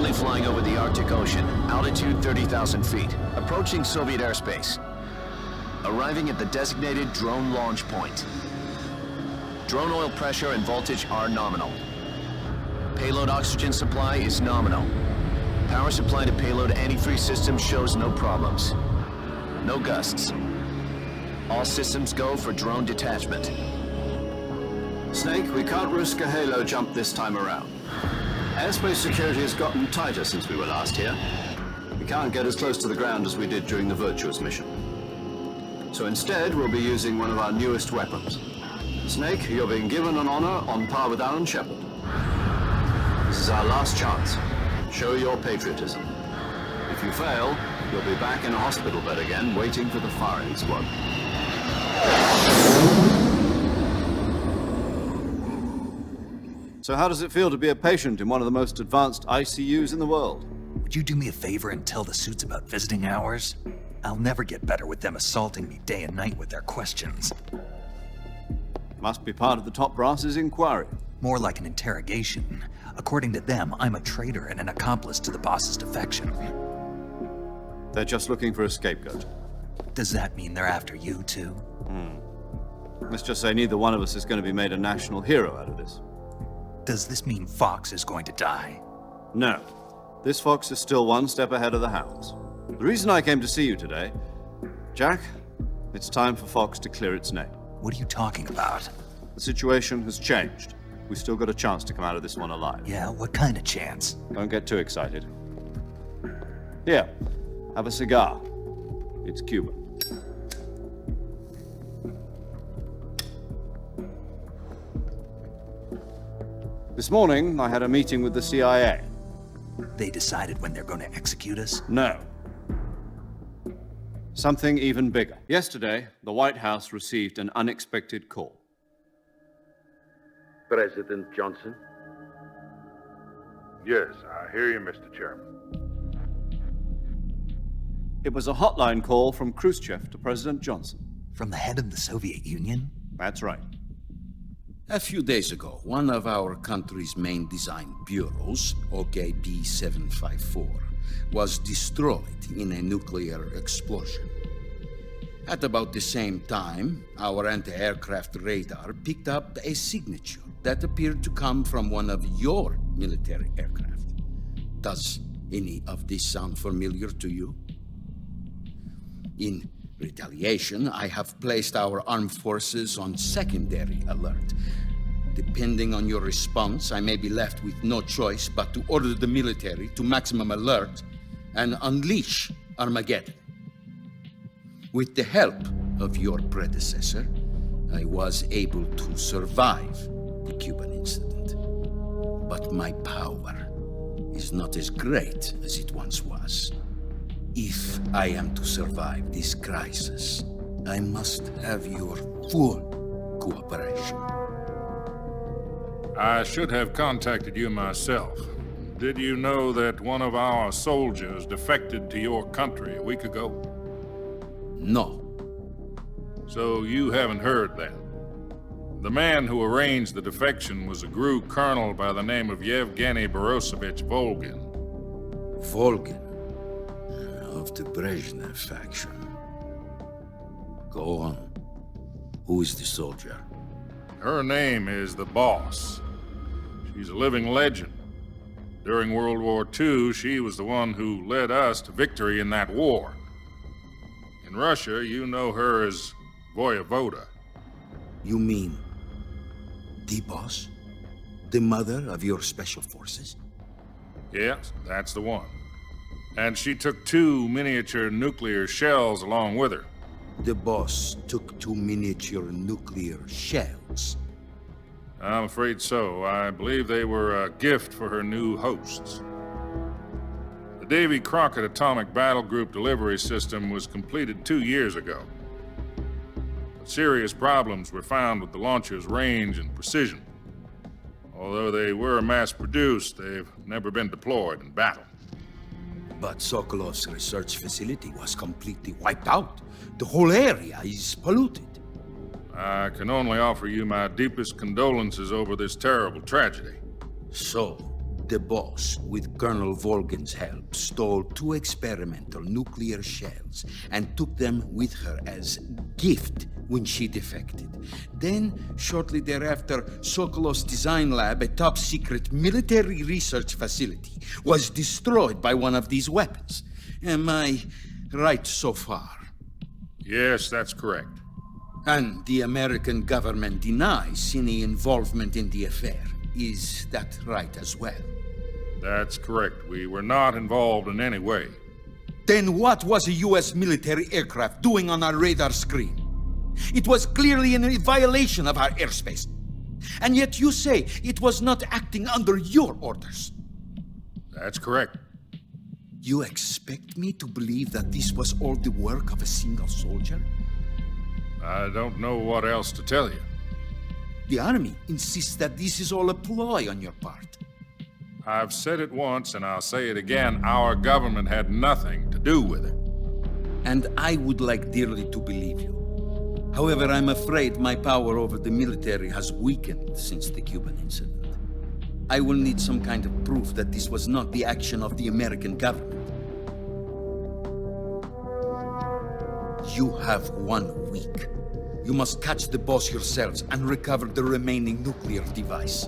Currently flying over the Arctic Ocean, altitude 30,000 feet, approaching Soviet airspace. Arriving at the designated drone launch point. Drone oil pressure and voltage are nominal. Payload oxygen supply is nominal. Power supply to payload antifreeze system shows no problems. No gusts. All systems go for drone detachment. Snake, we can't risk a halo jump this time around. Airspace security has gotten tighter since we were last here. We can't get as close to the ground as we did during the Virtuous mission. So instead, we'll be using one of our newest weapons. Snake, you're being given an honor on par with Alan Shepard. This is our last chance. Show your patriotism. If you fail, you'll be back in a hospital bed again, waiting for the firing squad. So how does it feel to be a patient in one of the most advanced ICUs in the world? Would you do me a favor and tell the suits about visiting hours? I'll never get better with them assaulting me day and night with their questions. Must be part of the top brass's inquiry. More like an interrogation. According to them, I'm a traitor and an accomplice to the boss's defection. They're just looking for a scapegoat. Does that mean they're after you, too? Let's just say neither one of us is going to be made a national hero out of this. Does this mean Fox is going to die? No. This fox is still one step ahead of the hounds. The reason I came to see you today, Jack, it's time for Fox to clear its name. What are you talking about? The situation has changed. We've still got a chance to come out of this one alive. Yeah, what kind of chance? Don't get too excited. Here, have a cigar. It's Cuban. This morning, I had a meeting with the CIA. They decided when they're going to execute us? No. Something even bigger. Yesterday, the White House received an unexpected call. President Johnson? Yes, I hear you, Mr. Chairman. It was a hotline call from Khrushchev to President Johnson. From the head of the Soviet Union? That's right. A few days ago, one of our country's main design bureaus, Pt.4, was destroyed in a nuclear explosion. At about the same time, our anti-aircraft radar picked up a signature that appeared to come from one of your military aircraft. Does any of this sound familiar to you? In retaliation, I have placed our armed forces on secondary alert. Depending on your response, I may be left with no choice but to order the military to maximum alert and unleash Armageddon. With the help of your predecessor, I was able to survive the Cuban incident. But my power is not as great as it once was. If I am to survive this crisis, I must have your full cooperation. I should have contacted you myself. Did you know that one of our soldiers defected to your country a week ago? No. So you haven't heard that. The man who arranged the defection was a GRU colonel by the name of Yevgeny Borosovich Volgin. Volgin, of the Brezhnev faction. Go on. Who is the soldier? Her name is the Boss. She's a living legend. During World War II, she was the one who led us to victory in that war. In Russia, you know her as Voyevoda. You mean the Boss? The mother of your special forces? Yes, that's the one. And she took 2 miniature nuclear shells along with her. The Boss took 2 miniature nuclear shells. I'm afraid so. I believe they were a gift for her new hosts. The Davy Crockett Atomic Battle Group delivery system was completed 2 years ago. But serious problems were found with the launcher's range and precision. Although they were mass-produced, they've never been deployed in battle. But Sokolov's research facility was completely wiped out. The whole area is polluted. I can only offer you my deepest condolences over this terrible tragedy. So, The boss, with Colonel Volgin's help, stole 2 experimental nuclear shells and took them with her as gift when she defected. Then, shortly thereafter, Sokolov's design lab, a top-secret military research facility, was destroyed by one of these weapons. Am I right so far? Yes, that's correct. And the American government denies any involvement in the affair. Is that right as well? That's correct. We were not involved in any way. Then what was a U.S. military aircraft doing on our radar screen? It was clearly in violation of our airspace. And yet you say it was not acting under your orders. That's correct. You expect me to believe that this was all the work of a single soldier? I don't know what else to tell you. The Army insists that this is all a ploy on your part. I've said it once and I'll say it again. Our government had nothing to do with it. And I would like dearly to believe you. However, I'm afraid my power over the military has weakened since the Cuban incident. I will need some kind of proof that this was not the action of the American government. You have 1 week. You must catch the boss yourselves and recover the remaining nuclear device.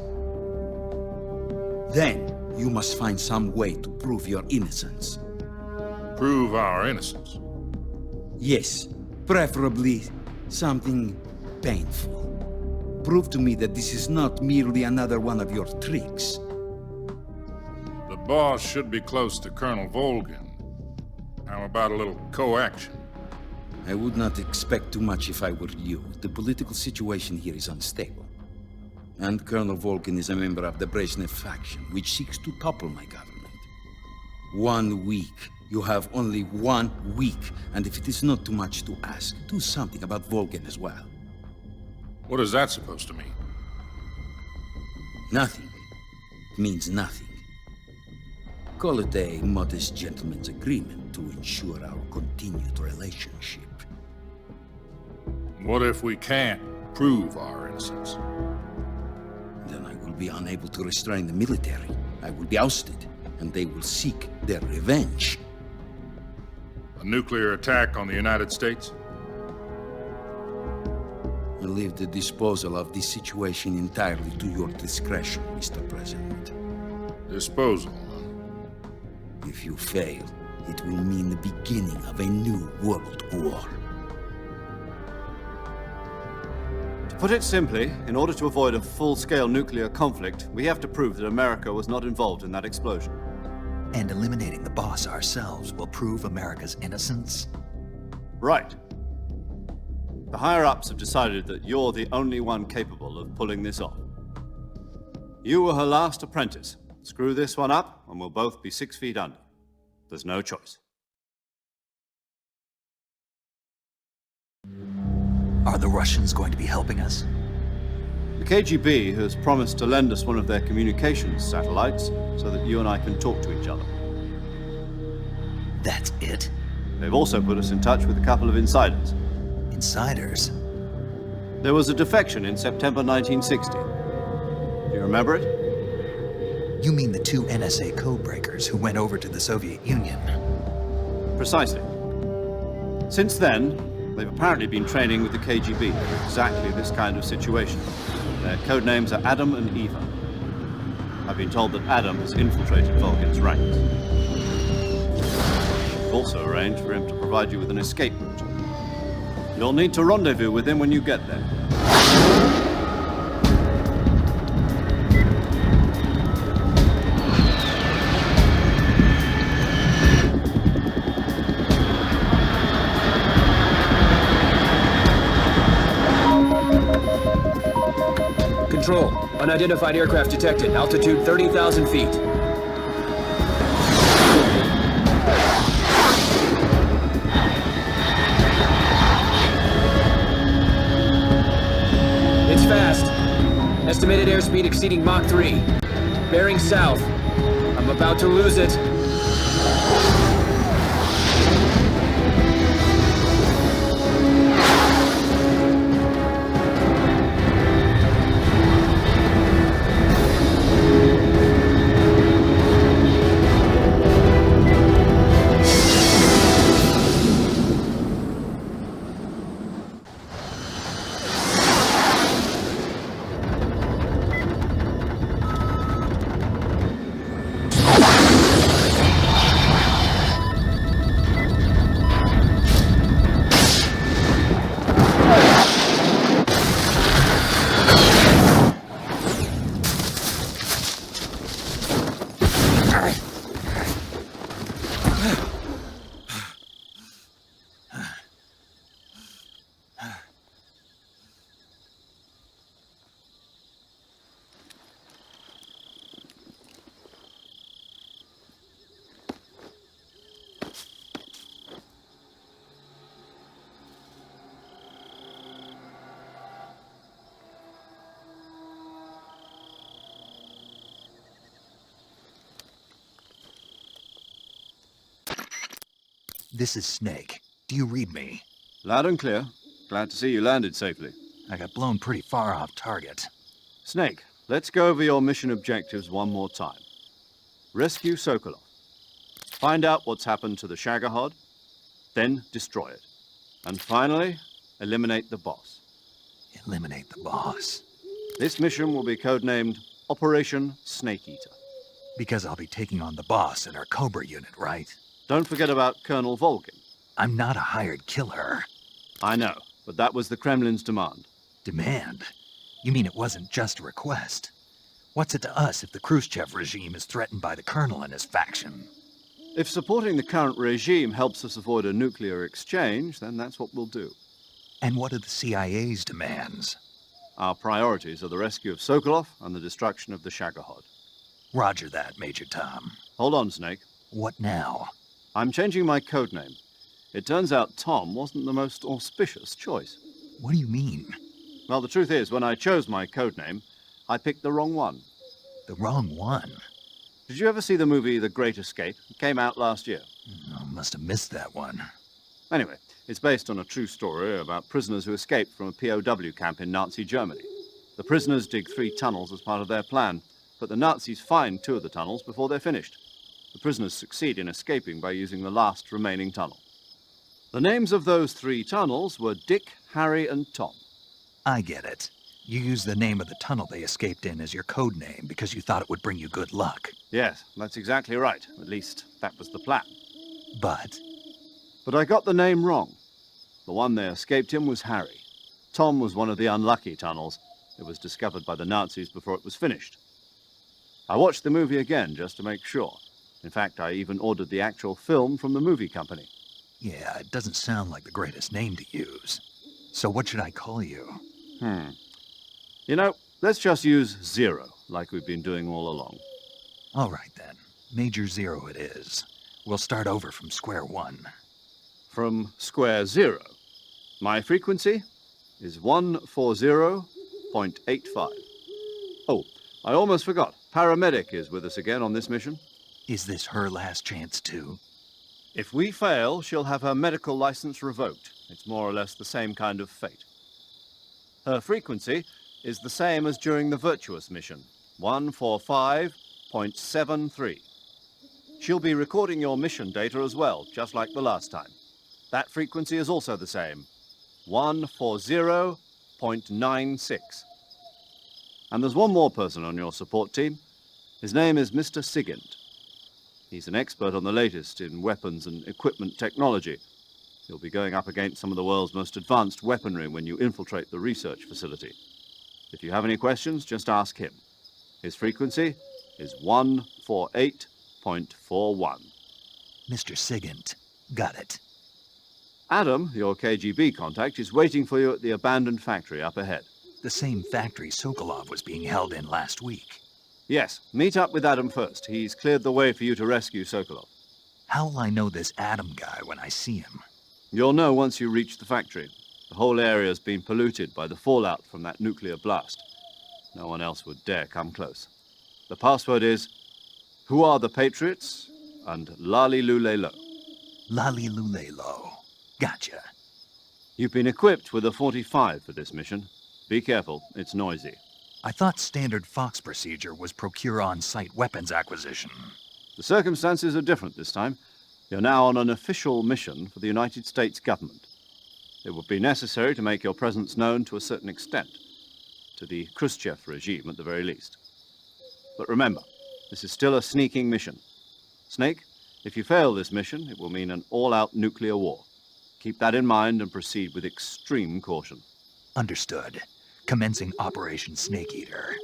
Then, you must find some way to prove your innocence. Prove our innocence. Yes, preferably something painful. Prove to me that this is not merely another one of your tricks. The boss should be close to Colonel Volgin. How about a little co-action? I would not expect too much if I were you. The political situation here is unstable. And Colonel Volgin is a member of the Brezhnev faction, which seeks to topple my government. 1 week. You have only 1 week, and if it is not too much to ask, do something about Volgin as well. What is that supposed to mean? Nothing. It means nothing. Call it a modest gentleman's agreement to ensure our continued relationship. What if we can't prove our innocence? Then I will be unable to restrain the military. I will be ousted, and they will seek their revenge. A nuclear attack on the United States? I leave the disposal of this situation entirely to your discretion, Mr. President. Disposal, huh? If you fail, it will mean the beginning of a new world war. To put it simply, in order to avoid a full-scale nuclear conflict, we have to prove that America was not involved in that explosion. And eliminating the boss ourselves will prove America's innocence? Right. The higher-ups have decided that you're the only one capable of pulling this off. You were her last apprentice. Screw this one up, and we'll both be 6 feet under. There's no choice. Are the Russians going to be helping us? The KGB has promised to lend us one of their communications satellites so that you and I can talk to each other. That's it? They've also put us in touch with a couple of insiders. Insiders? There was a defection in September 1960. Do you remember it? You mean the 2 NSA codebreakers who went over to the Soviet Union? Precisely. Since then, they've apparently been training with the KGB for exactly this kind of situation. Their codenames are Adam and Eva. I've been told that Adam has infiltrated Volgin's ranks. I've also arranged for him to provide you with an escape route. You'll need to rendezvous with him when you get there. Control. Unidentified aircraft detected. Altitude 30,000 feet. It's fast. Estimated airspeed exceeding Mach 3. Bearing south. I'm about to lose it. This is Snake. Do you read me? Loud and clear. Glad to see you landed safely. I got blown pretty far off target. Snake, let's go over your mission objectives one more time. Rescue Sokolov. Find out what's happened to the Shagohod, then destroy it. And finally, eliminate the boss. Eliminate the boss. This mission will be codenamed Operation Snake Eater. Because I'll be taking on the boss in our Cobra Unit, right? Don't forget about Colonel Volgin. I'm not a hired killer. I know, but that was the Kremlin's demand. Demand? You mean it wasn't just a request? What's it to us if the Khrushchev regime is threatened by the Colonel and his faction? If supporting the current regime helps us avoid a nuclear exchange, then that's what we'll do. And what are the CIA's demands? Our priorities are the rescue of Sokolov and the destruction of the Shagohod. Roger that, Major Tom. Hold on, Snake. What now? I'm changing my codename. It turns out Tom wasn't the most auspicious choice. What do you mean? Well, the truth is, when I chose my codename, I picked the wrong one. The wrong one? Did you ever see the movie The Great Escape? It came out last year. I must have missed that one. Anyway, it's based on a true story about prisoners who escaped from a POW camp in Nazi Germany. The prisoners dig 3 tunnels as part of their plan, but the Nazis find 2 of the tunnels before they're finished. The prisoners succeed in escaping by using the last remaining tunnel. The names of those 3 tunnels were Dick, Harry, and Tom. I get it. You used the name of the tunnel they escaped in as your code name because you thought it would bring you good luck. Yes, that's exactly right. At least, that was the plan. But I got the name wrong. The one they escaped in was Harry. Tom was one of the unlucky tunnels. It was discovered by the Nazis before it was finished. I watched the movie again just to make sure. In fact, I even ordered the actual film from the movie company. yeah, it doesn't sound like the greatest name to use. So what should I call you? You know, let's just use Zero, like we've been doing all along. All right then. Major Zero it is. We'll start over from square one. From square 0. My frequency is 140.85. Oh, I almost forgot. Paramedic is with us again on this mission. Is this her last chance too? If we fail, she'll have her medical license revoked. It's more or less the same kind of fate. Her frequency is the same as during the Virtuous mission, 145.73. She'll be recording your mission data as well, just like the last time. That frequency is also the same, 140.96. And there's one more person on your support team. His name is Mr. Sigint. He's an expert on the latest in weapons and equipment technology. You'll be going up against some of the world's most advanced weaponry when you infiltrate the research facility. If you have any questions, just ask him. His frequency is 148.41. Mr. Sigint. Got it. Adam, your KGB contact, is waiting for you at the abandoned factory up ahead. The same factory Sokolov was being held in last week. Yes, meet up with Adam first. He's cleared the way for you to rescue Sokolov. How'll I know this Adam guy when I see him? You'll know once you reach the factory. The whole area's been polluted by the fallout from that nuclear blast. No one else would dare come close. The password is, "Who are the Patriots?" and "Lali Lule Lo." Lali Lulelo. Gotcha. You've been equipped with a 45 for this mission. Be careful, it's noisy. I thought standard Fox procedure was procure on-site weapons acquisition. The circumstances are different this time. You're now on an official mission for the United States government. It would be necessary to make your presence known to a certain extent, to the Khrushchev regime at the very least. But remember, this is still a sneaking mission. Snake, if you fail this mission, it will mean an all-out nuclear war. Keep that in mind and proceed with extreme caution. Understood. Commencing Operation Snake Eater.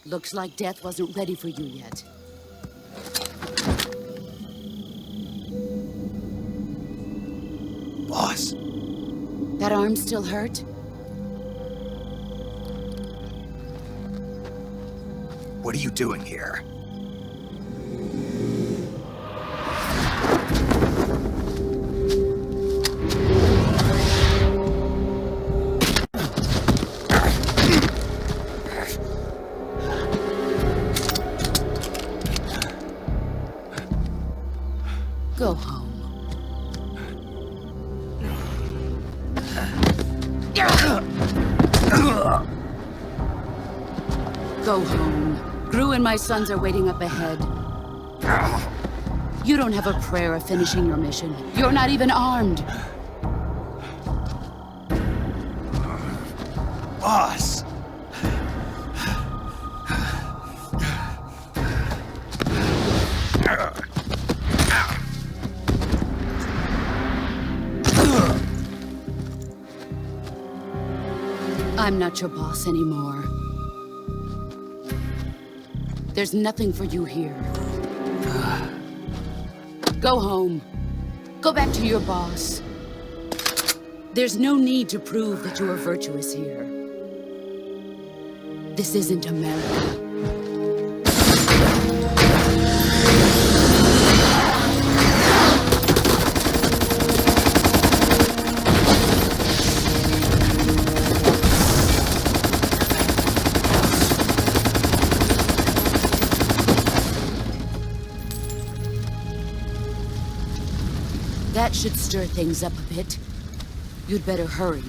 Looks like death wasn't ready for you yet. Boss. That arm still hurt? What are you doing here? Go home. Go home. Gru and my sons are waiting up ahead. You don't have a prayer of finishing your mission. You're not even armed. Boss! I'm not your boss anymore. There's nothing for you here. Go home. Go back to your boss. There's no need to prove that you are virtuous here. This isn't America. That should stir things up a bit. You'd better hurry.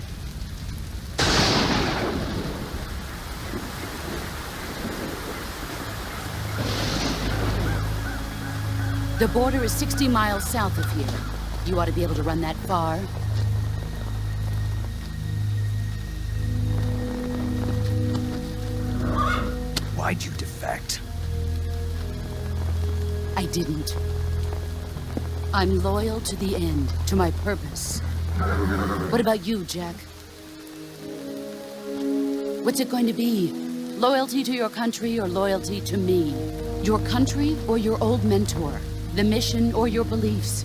The border is 60 miles south of here. You ought to be able to run that far. Why'd you defect? I didn't. I'm loyal to the end, to my purpose. What about you, Jack? What's it going to be? Loyalty to your country or loyalty to me? Your country or your old mentor? The mission or your beliefs?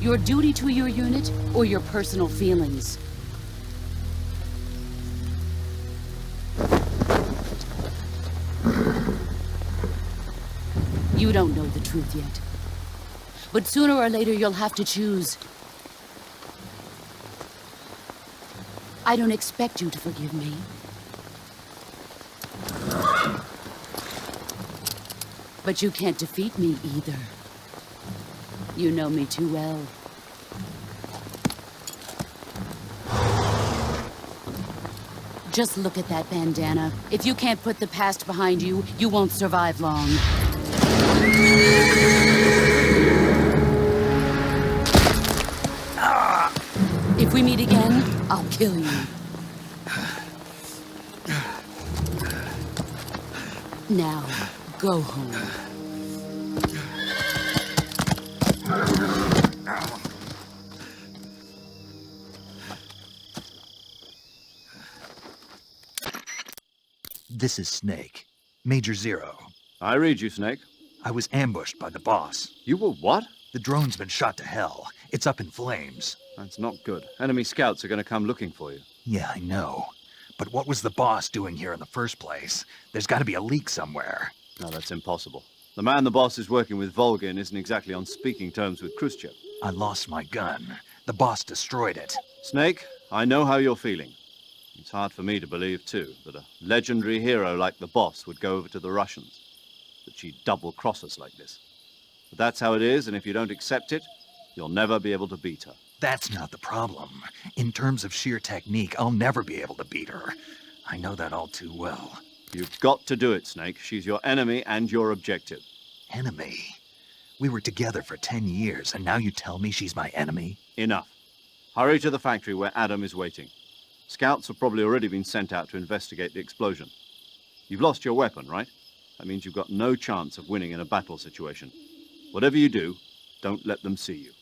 Your duty to your unit or your personal feelings? You don't know the truth yet. But sooner or later, you'll have to choose. I don't expect you to forgive me. But you can't defeat me either. You know me too well. Just look at that bandana. If you can't put the past behind you, you won't survive long. If we meet again, I'll kill you. Now, go home. This is Snake. Major Zero. I read you, Snake. I was ambushed by the boss. You were what? The drone's been shot to hell. It's up in flames. That's not good. Enemy scouts are going to come looking for you. Yeah, I know. But what was the boss doing here in the first place? There's got to be a leak somewhere. No, that's impossible. The man the boss is working with, Volgin, isn't exactly on speaking terms with Khrushchev. I lost my gun. The boss destroyed it. Snake, I know how you're feeling. It's hard for me to believe, too, that a legendary hero like the boss would go over to the Russians. That she'd double-cross us like this. But that's how it is, and if you don't accept it, you'll never be able to beat her. That's not the problem. In terms of sheer technique, I'll never be able to beat her. I know that all too well. You've got to do it, Snake. She's your enemy and your objective. Enemy? We were together for 10 years, and now you tell me she's my enemy? Enough. Hurry to the factory where Adam is waiting. Scouts have probably already been sent out to investigate the explosion. You've lost your weapon, right? That means you've got no chance of winning in a battle situation. Whatever you do, don't let them see you.